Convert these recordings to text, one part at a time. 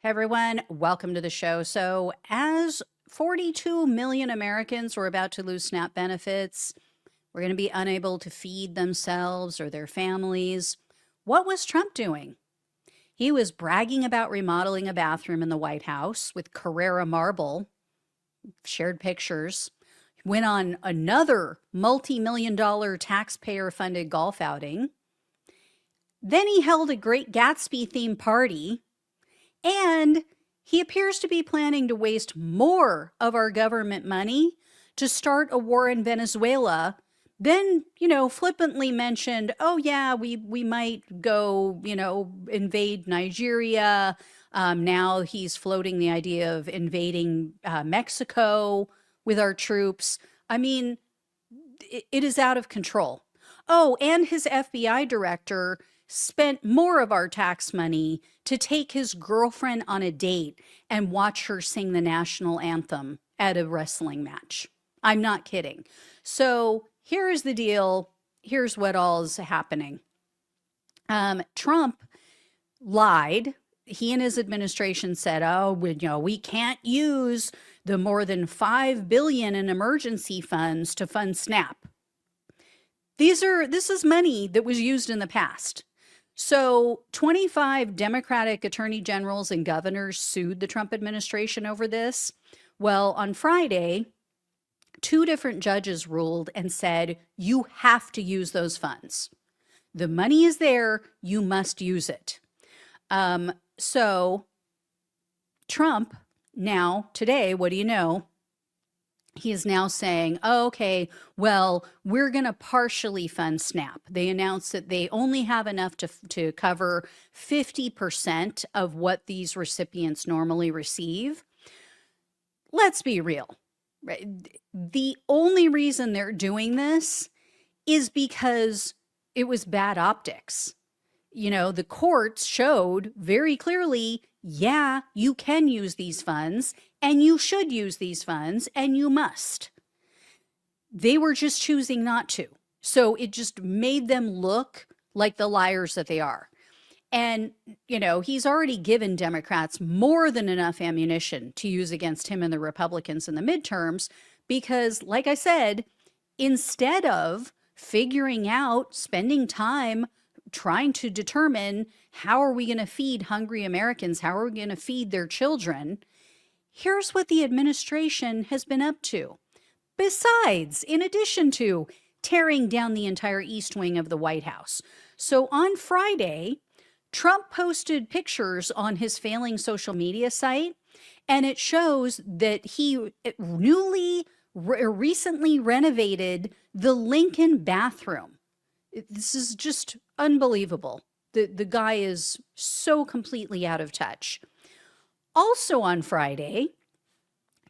Hey everyone, welcome to the show. So, as 42 million Americans were about to lose SNAP benefits, we're going to be unable to feed themselves or their families. What was Trump doing? He was bragging about remodeling a bathroom in the White House with Carrara marble, shared pictures, went on another multi-million dollar taxpayer funded golf outing. Then he held a Great Gatsby themed party. And he appears to be planning to waste more of our government money to start a war in Venezuela. Then, flippantly mentioned, oh, yeah, we might go, invade Nigeria. Now he's floating the idea of invading Mexico with our troops. I mean, it is out of control. Oh, and his FBI director spent more of our tax money to take his girlfriend on a date and watch her sing the national anthem at a wrestling match. I'm not kidding. So here's the deal. Here's what all is happening. Trump lied. He and his administration said, oh, we can't use the more than $5 billion in emergency funds to fund SNAP. This is money that was used in the past. So 25 Democratic attorney generals and governors sued the Trump administration over this. Well, on Friday, two different judges ruled and said, you have to use those funds. The money is there, you must use it. So Trump now, today, what do you know? He is now saying, oh, okay, well, we're going to partially fund SNAP. They announced that they only have enough to cover 50% of what these recipients normally receive. Let's be real. Right? The only reason they're doing this is because it was bad optics. The courts showed very clearly, yeah, you can use these funds and you should use these funds and you must. They were just choosing not to. So it just made them look like the liars that they are. And, he's already given Democrats more than enough ammunition to use against him and the Republicans in the midterms because, like I said, instead of figuring out, spending time trying to determine how are we going to feed hungry Americans, how are we going to feed their children, here's what the administration has been up to. Besides, in addition to tearing down the entire East Wing of the White House. So on Friday, Trump posted pictures on his failing social media site, and it shows that he recently renovated the Lincoln bathroom. This is just unbelievable. The guy is so completely out of touch. Also on Friday,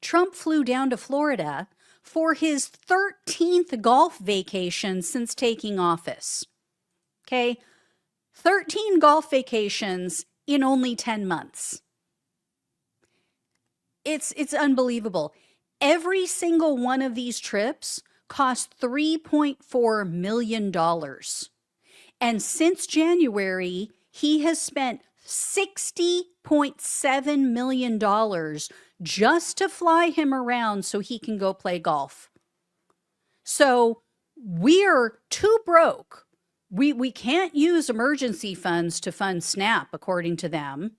Trump flew down to Florida for his 13th golf vacation since taking office. Okay, 13 golf vacations in only 10 months. It's unbelievable. Every single one of these trips cost $3.4 million. And since January, he has spent $60.7 million just to fly him around so he can go play golf. So we're too broke. We can't use emergency funds to fund SNAP, according to them.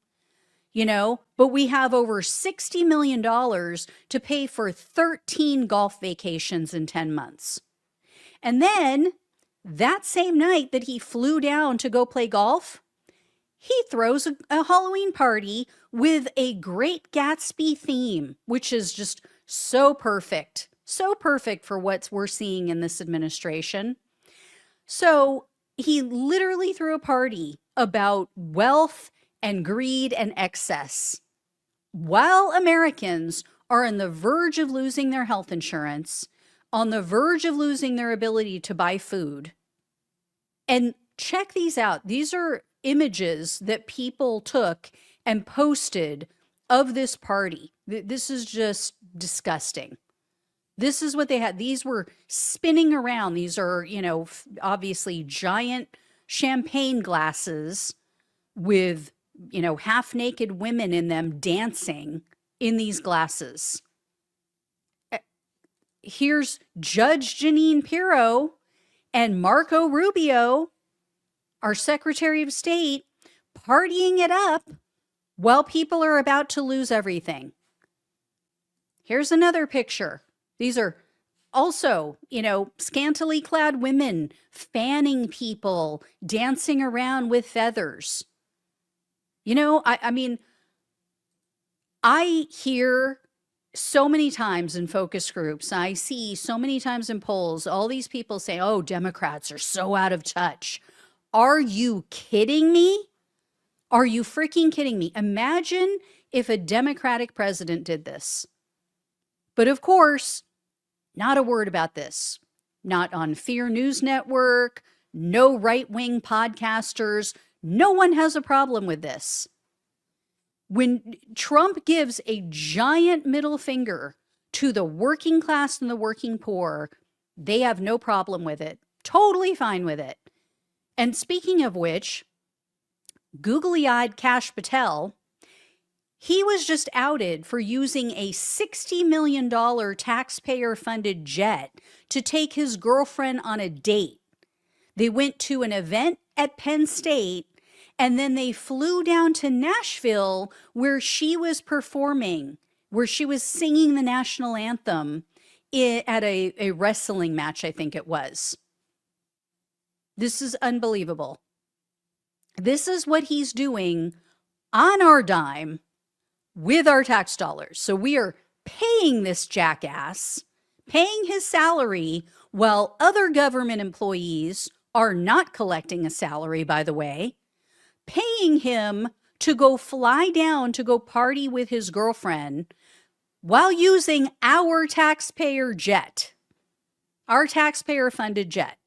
But we have over $60 million to pay for 13 golf vacations in 10 months. And then that same night that he flew down to go play golf, he throws a Halloween party with a Great Gatsby theme, which is just so perfect for what we're seeing in this administration. So he literally threw a party about wealth and greed and excess, while Americans are on the verge of losing their health insurance, on the verge of losing their ability to buy food. And check these out. These are images that people took and posted of this party. This is just disgusting. This is what they had. These were spinning around. These are, obviously giant champagne glasses with half naked women in them dancing in these glasses. Here's Judge Jeanine Pirro and Marco Rubio, our Secretary of State, partying it up while people are about to lose everything. Here's another picture. These are also, scantily clad women fanning people, dancing around with feathers. I hear so many times in focus groups, I see so many times in polls, all these people say, oh, Democrats are so out of touch. Are you kidding me? Are you freaking kidding me? Imagine if a Democratic president did this. But of course, not a word about this. Not on Fear News Network, no right-wing podcasters. No one has a problem with this. When Trump gives a giant middle finger to the working class and the working poor, they have no problem with it. Totally fine with it. And speaking of which, googly-eyed Kash Patel, he was just outed for using a $60 million taxpayer-funded jet to take his girlfriend on a date. They went to an event at Penn State, and then they flew down to Nashville where she was performing, where she was singing the national anthem at a wrestling match, I think it was. This is unbelievable. This is what he's doing on our dime with our tax dollars. So we are paying this jackass, paying his salary, while other government employees are not collecting a salary, by the way, paying him to go fly down to go party with his girlfriend while using our taxpayer jet, our taxpayer funded jet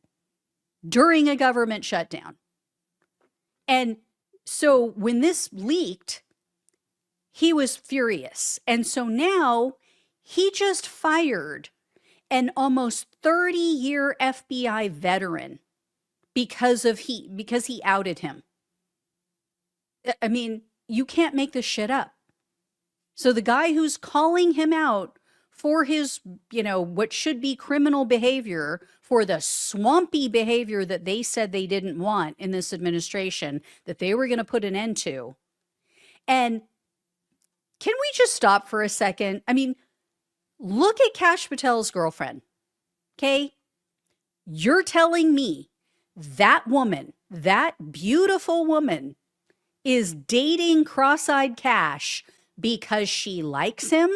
during a government shutdown. And so when this leaked, he was furious. And so now he just fired an almost 30-year FBI veteran because he outed him. I mean, you can't make this shit up. So the guy who's calling him out for his, what should be criminal behavior, for the swampy behavior that they said they didn't want in this administration, that they were going to put an end to. And can we just stop for a second? I mean, look at Kash Patel's girlfriend, okay? You're telling me that woman, that beautiful woman, is dating cross-eyed Kash because she likes him?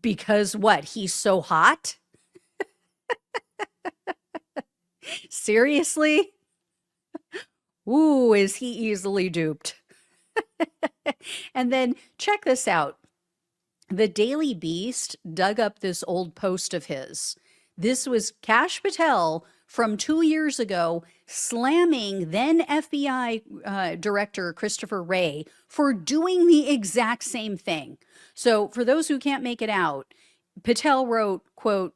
Because what? He's so hot? Seriously? Ooh, is he easily duped? And then check this out. The Daily Beast dug up this old post of his. This was Kash Patel from 2 years ago slamming then FBI Director Christopher Wray for doing the exact same thing. So for those who can't make it out, Patel wrote, quote,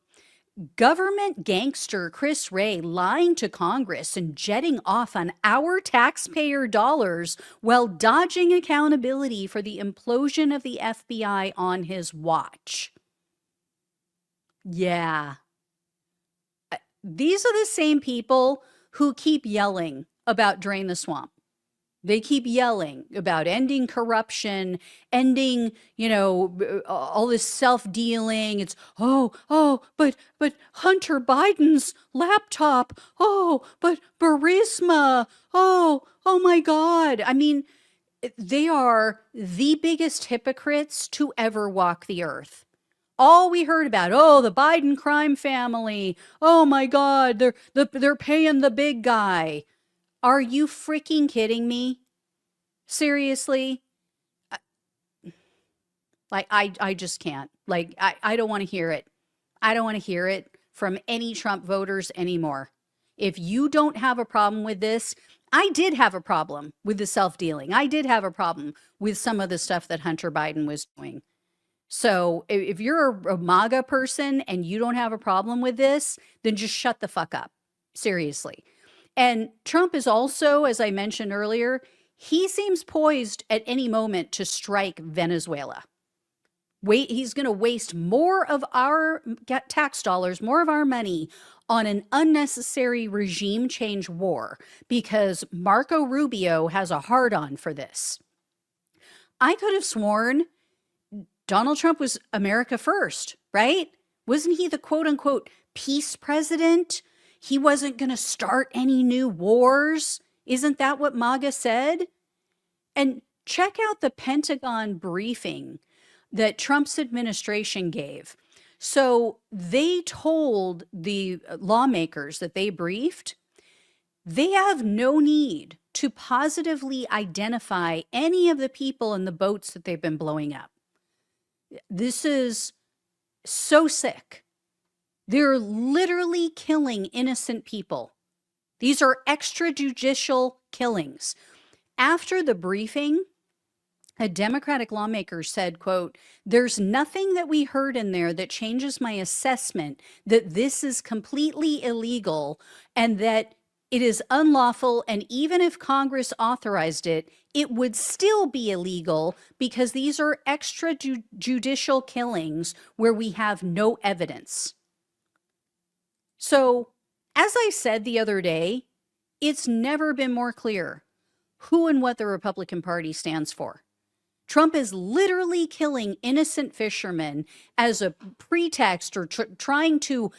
"Government gangster Chris Wray lying to Congress and jetting off on our taxpayer dollars while dodging accountability for the implosion of the FBI on his watch." Yeah. These are the same people who keep yelling about Drain the Swamp. They keep yelling about ending corruption, ending, all this self-dealing. It's, but Hunter Biden's laptop. Oh, but Burisma. Oh my God. I mean, they are the biggest hypocrites to ever walk the earth. All we heard about, the Biden crime family. Oh my God, they're paying the big guy. Are you freaking kidding me? Seriously? I just can't. I don't want to hear it. I don't want to hear it from any Trump voters anymore. If you don't have a problem with this, I did have a problem with the self-dealing. I did have a problem with some of the stuff that Hunter Biden was doing. So if you're a MAGA person and you don't have a problem with this, then just shut the fuck up. Seriously. And Trump is also, as I mentioned earlier, He seems poised at any moment to strike Venezuela. He's going to waste more of our tax dollars, more of our money on an unnecessary regime change war because Marco Rubio has a hard-on for this. I could have sworn Donald Trump was America first, right? Wasn't he the quote-unquote peace president? He wasn't going to start any new wars. Isn't that what MAGA said? And check out the Pentagon briefing that Trump's administration gave. So they told the lawmakers that they briefed, they have no need to positively identify any of the people in the boats that they've been blowing up. This is so sick. They're literally killing innocent people. These are extrajudicial killings. After the briefing, a Democratic lawmaker said, quote, "There's nothing that we heard in there that changes my assessment that this is completely illegal and that it is unlawful, and even if Congress authorized it, it would still be illegal because these are extrajudicial killings where we have no evidence." So, as I said the other day, it's never been more clear who and what the Republican Party stands for. Trump is literally killing innocent fishermen as a pretext or trying to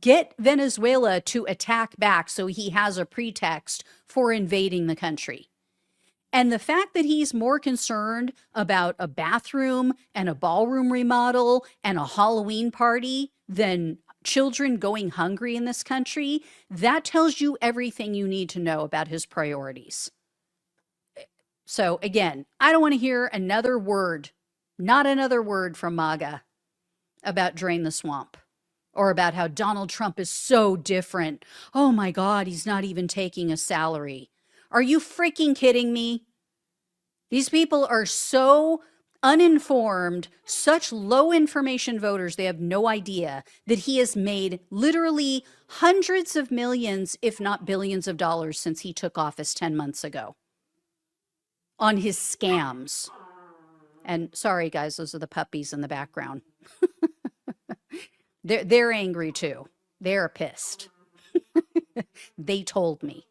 get Venezuela to attack back so he has a pretext for invading the country. And the fact that he's more concerned about a bathroom and a ballroom remodel and a Halloween party than children going hungry in this country, that tells you everything you need to know about his priorities. So again, I don't want to hear another word, not another word from MAGA about Drain the Swamp or about how Donald Trump is so different. Oh my God, he's not even taking a salary. Are you freaking kidding me? These people are so uninformed, such low information voters, they have no idea that he has made literally hundreds of millions, if not billions of dollars since he took office 10 months ago on his scams. And sorry, guys, those are the puppies in the background. They're angry too. They're pissed. They told me.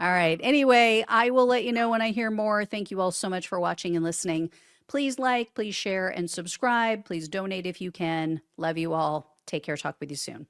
All right. Anyway, I will let you know when I hear more. Thank you all so much for watching and listening. Please like, please share, and subscribe. Please donate if you can. Love you all. Take care. Talk with you soon.